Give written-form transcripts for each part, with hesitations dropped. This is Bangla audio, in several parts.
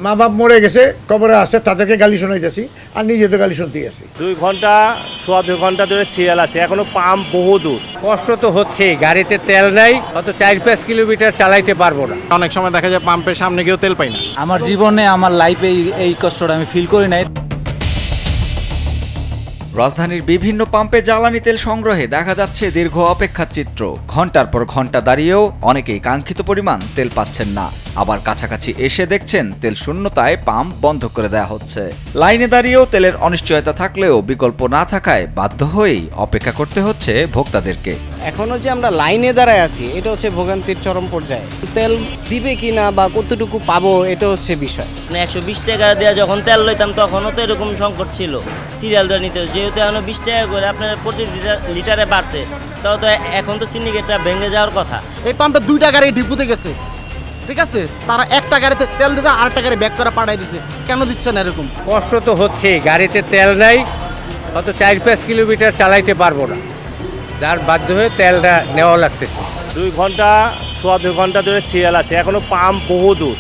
মা বাপ মরে গেছে, কবরে আছে, তাদেরকে গালি শোনাইতেছি আর নিজে তো গালি শুনতেই আছি। 2 ঘন্টা সোয়া 2 ঘন্টা ধরে সিরিয়াল আছে, এখনো পাম্প বহু দূর। কষ্ট তো হচ্ছে, গাড়িতে তেল নাই, হয়তো 4-5 কিলোমিটার চালাইতে পারবো না। অনেক সময় দেখা যায় পাম্পের সামনে গিয়েও তেল পাই না। আমার জীবনে আমার লাইফে এই কষ্টটা আমি ফিল করি নাই। রাজধানীর বিভিন্ন পাম্পে জ্বালানি তেল সংগ্রহে দেখা যাচ্ছে দীর্ঘ অপেক্ষার চিত্র। ঘন্টার পর ঘন্টা দাঁড়িয়েও অনেকেই কাঙ্ক্ষিত পরিমাণ তেল পাচ্ছেন না। আবার কাছাকাছি এসে দেখছেন তেল শূন্যতায় পাম্প বন্ধ করে দেওয়া হচ্ছে। লাইনে দাঁড়িয়েও তেলের অনিশ্চয়তা থাকলেও বিকল্প না থাকায় বাধ্য হয়েই অপেক্ষা করতে হচ্ছে ভোক্তাদেরকে। এখনো যে আমরা লাইনে দাঁড়ায় আছি, এটা হচ্ছে ভোগান্তির চরম পর্যায়ে। তেল দিবে কিনা বা কতটুকু পাবো, এটা হচ্ছে বিষয়। 120 টাকা দেওয়া যখন তেল লইতাম তখনও তো এরকম সংকট ছিল, সিরিয়াল ধরে নিতে। যেহেতু এখন 20 টাকা করে আপনার প্রতি লিটারে বাড়ছে, তাও তো এখন তো সিন্ডিকেটটা ভেঙে যাওয়ার কথা। এই পাম্পে 2টা গাড়ি ডিপুতে গেছে, ঠিক আছে, তারা একটা গাড়িতে তেল দিয়েছে, আরেকটা গাড়ি ব্যাক করে পাঠাই দিছে। কেন দিচ্ছে না এরকম? কষ্ট তো হচ্ছে, গাড়িতে তেল নাই, হয়তো 4-5 কিলোমিটার চালাইতে পারবো না, যার বাধ্য হয়ে তেলটা নেওয়া লাগতেছে। 2 ঘন্টা সোয়া 2 ঘন্টা ধরে সিরিয়াল আছে, এখনো পাম্প বহু দূর।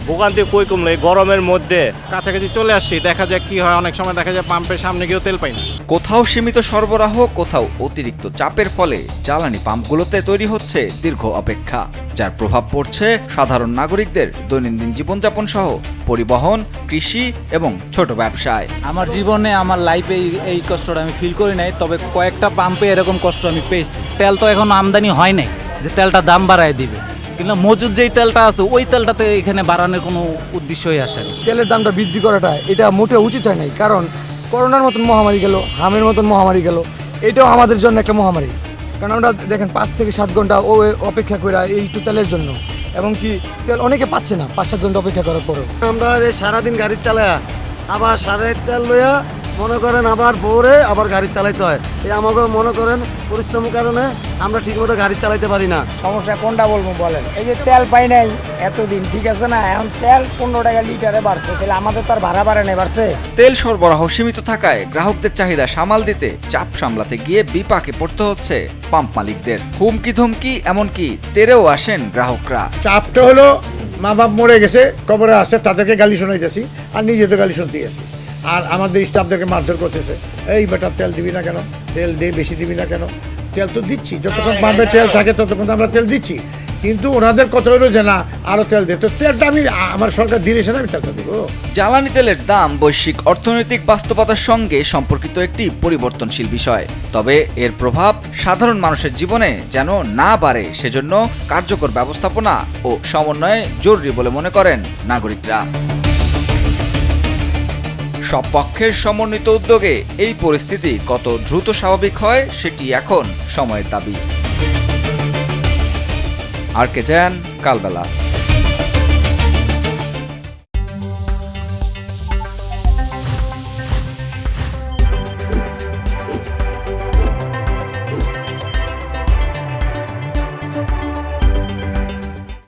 ভোগান্তি কই কমলো এই গরমের মধ্যে। কাছাকাছি চলে আসছি, দেখা যায় কি হয়, অনেক সময় দেখা যায় পাম্পের সামনে গিয়েও তেল পাই না। কোথাও সীমিত সরবরাহ, কোথাও অতিরিক্ত চাপের ফলে জ্বালানি পাম্পগুলোতে তৈরি হচ্ছে দীর্ঘ অপেক্ষা, যার প্রভাব পড়ছে সাধারণ নাগরিকদের দৈনন্দিন জীবনযাপন সহ পরিবহন, কৃষি এবং ছোট ব্যবসায়। আমার জীবনে আমার লাইফে এই কষ্টটা আমি ফিল করি নাই, তবে কয়েকটা পাম্পে এরকম কষ্ট আমি পেয়েছি। তেল তো এখন আমদানি হয় নাই যে তেলটা দাম বাড়ায় দিবে, কিন্তু মজুদ যেই তেলটা আছে ওই তেলটাতে এখানে বাড়ানোর কোনো উদ্দেশ্যই আসে না। তেলের দামটা বৃদ্ধি করাটা এটা মোটেও উচিত হয় নাই, কারণ করোনার মতন মহামারী গেল, হামের মতন মহামারী গেল, এটাও আমাদের জন্য একটা মহামারী। কারণ আমরা দেখেন 5 থেকে 7 ঘন্টা অপেক্ষা করে এইটু তেলের জন্য, এবং কি তেল অনেকে পাচ্ছে না 5-7 ঘন্টা অপেক্ষা করার পরেও। আমরা সারাদিন গাড়ি চালায়া আবার সারের তেল লইয়া মনে করেন আবার ভোরে আবার গাড়ি চালাইতে হয়। এই আমাকে মনে করেন পরিশ্রমের কারণে আমরা ঠিকমতো গাড়ি চালাইতে পারি না। সমস্যা কোনটা বলবো বলেন? এই যে তেল পাই নাই এতদিন, ঠিক আছে না, এখন তেল 15 টাকা লিটারে বাড়ছে, তাহলে আমাদের তো আর ভাড়া বাড়ে নাই, বাড়ছে। তেল সরবরাহ সীমিত থাকায় গ্রাহকদের চাহিদা সামাল দিতে চাপ সামলাতে গিয়ে বিপাকে পড়তে হচ্ছে পাম্প মালিকদের। হুমকি ধমকি এমনকি তেরেও আসেন গ্রাহকরা। চাপটা হলো মা বাপ মরে গেছে, কবরে আছে, তাদেরকে গালি শোনাইতেছি আর নিজে তো গালি শুনতেই আছি। আর আমাদের স্টাফদেরকে মারধর করতেছে, এই বেটা তেল দিবি না কেন, তেল দিয়ে বেশি দিবি না কেন। তেল তো দিচ্ছি, যতক্ষণ পাম্পে তেল থাকে ততক্ষণ আমরা তেল দিচ্ছি, কিন্তু ওনাদের কথা হলো যে না আরো তেল দে। তো তেলটা আমি আমার সরকার দিলে সেটা আমি তেলটা দেবো। জ্বালানি তেলের দাম বৈশ্বিক অর্থনৈতিক বাস্তবতার সঙ্গে সম্পর্কিত একটি পরিবর্তনশীল বিষয়। তবে এর প্রভাব সাধারণ মানুষের জীবনে যেন না বাড়ে, সেজন্য কার্যকর ব্যবস্থাপনা ও সমন্বয় জরুরি বলে মনে করেন নাগরিকরা। সব পক্ষের সমন্বিত উদ্যোগে এই পরিস্থিতি কত দ্রুত স্বাভাবিক হয় সেটি এখন সময়ের দাবি। আর কে চান কালবেলা।